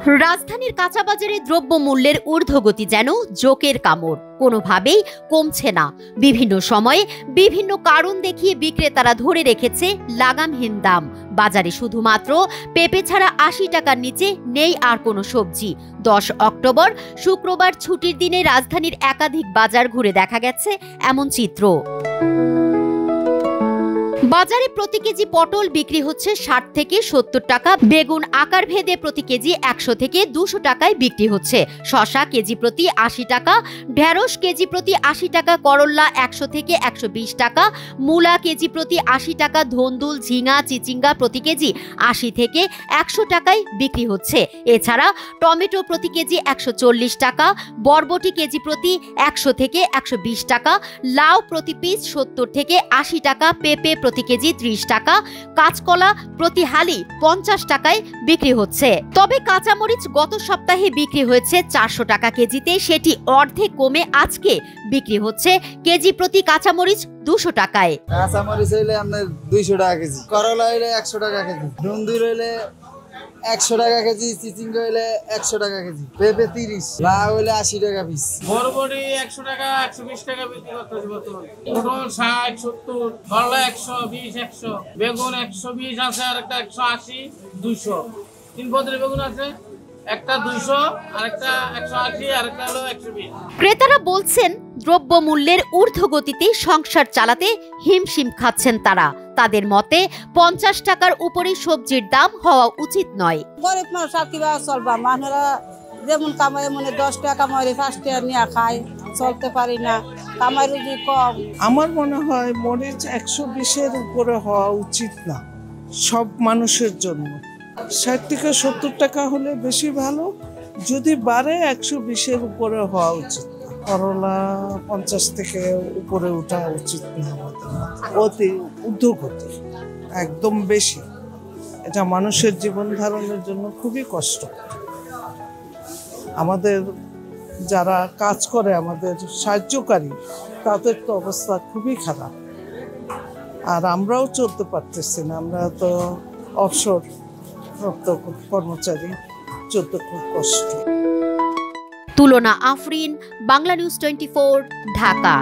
রাজধানীর কাঁচাবাজারে দ্রব্যমূল্যের ঊর্ধ্বগতি যেন জোকের কামড়, কোনোভাবেই কমছে না। বিভিন্ন সময়ে বিভিন্ন কারণ দেখিয়ে বিক্রেতারা ধরে রেখেছে লাগামহীন দাম। বাজারে শুধুমাত্র পেঁপে ছাড়া ৮০ টাকার নিচে নেই আর কোনো সবজি। ১০ অক্টোবর শুক্রবার ছুটির দিনে রাজধানীর একাধিক বাজার ঘুরে দেখা গেছে এমন চিত্র। বাজারে প্রতি কেজি পটল বিক্রি হচ্ছে ৬০ থেকে ৭০ টাকা, বেগুন আকার ভেদে প্রতি কেজি ১০০ থেকে ২০০ টাকায় বিক্রি হচ্ছে, শসা কেজি প্রতি ৮০ টাকা, ঢেঁড়স কেজি প্রতি ৮০ টাকা, করল্লা ১০০ থেকে ১২০ টাকা, মূলা কেজি প্রতি ৮০ টাকা, ধন্দুল, ঝিঙা, চিচিঙ্গা প্রতি কেজি ৮০ থেকে ১০০ টাকায় বিক্রি হচ্ছে। এছাড়া টমেটো প্রতি কেজি ১৪০ টাকা, বরবটি কেজি প্রতি ১০০ থেকে ১২০ টাকা, লাউ প্রতি পিস ৭০ থেকে ৮০ টাকা, পেঁপে প্রতি কেজি ৩০ টাকা, কাঁচকলা প্রতি হালি ৫০ টাকায় বিক্রি হচ্ছে। তবে কাঁচামরিচ গত সপ্তাহে বিক্রি হয়েছে ৪০০ টাকা কেজিতে, সেটি অর্ধেক কমে আজকে বিক্রি হচ্ছে কেজি প্রতি কাঁচামরিচ ২০০ টাকায়। কাঁচামরিচ হইলে আপনার ২০০ টাকা কেজি, করলা হইলে ১০০ টাকা কেজি, ধন্দুল হইলে ১০০ টাকা কেজি, চিচিঙ্গা হইলে ১০০ টাকা কেজি, পেঁপে ৩০, লাউ হইলে ৮০ টাকা পিস, বরবটি ১০০ টাকা ১২০ টাকা বিক্রি করতেছে বর্তমানে, পটল ৬০ ৭০, করলা ১২০ ১০০, বেগুন ১২০ আছে, আর একটা ১৮০ ২০০, ৩ পদের বেগুন আছে, একটা ২০০ আর একটা ১৮০ আর একটা হলো ১২০। ক্রেতারা বলছেন দ্রব্যমূল্যের ঊর্ধ্বগতিতে সংসার চালাতে হিমশিম খাচ্ছেন তারা। তাদের মতে ৫০ টাকার উপরে সবজির দাম হওয়া উচিত নয়। গরিব মানুষ আর কিভাবে চলবা, মানুষরা যেমন কামাই মনে ১০ টাকা কামাই ৫ টাকা নিয়ে খায়, চলতে পারি না, কামাই রুজি কম। আমার মনে হয় মরিচ ১২০-এর উপরে হওয়া উচিত না সব মানুষের জন্য। ৬০ থেকে ৭০ টাকা হলে বেশি ভালো, যদি বাড়ে ১২০-এর উপরে হওয়া উচিত। করলা ৫০ থেকে উপরে ওঠা উচিত না, অতি ঊর্ধ্বগতি একদম বেশি। এটা মানুষের জীবন ধারণের জন্য খুবই কষ্ট। আমাদের যারা কাজ করে, আমাদের সাহায্যকারী, তাদের তো অবস্থা খুবই খারাপ। আর আমরাও চলতে পারতেছি না, আমরা তো অবসর প্রাপ্ত কর্মচারী, চলতে খুব কষ্ট। তুলনা আফরিন, বাংলা নিউজ 24, ঢাকা।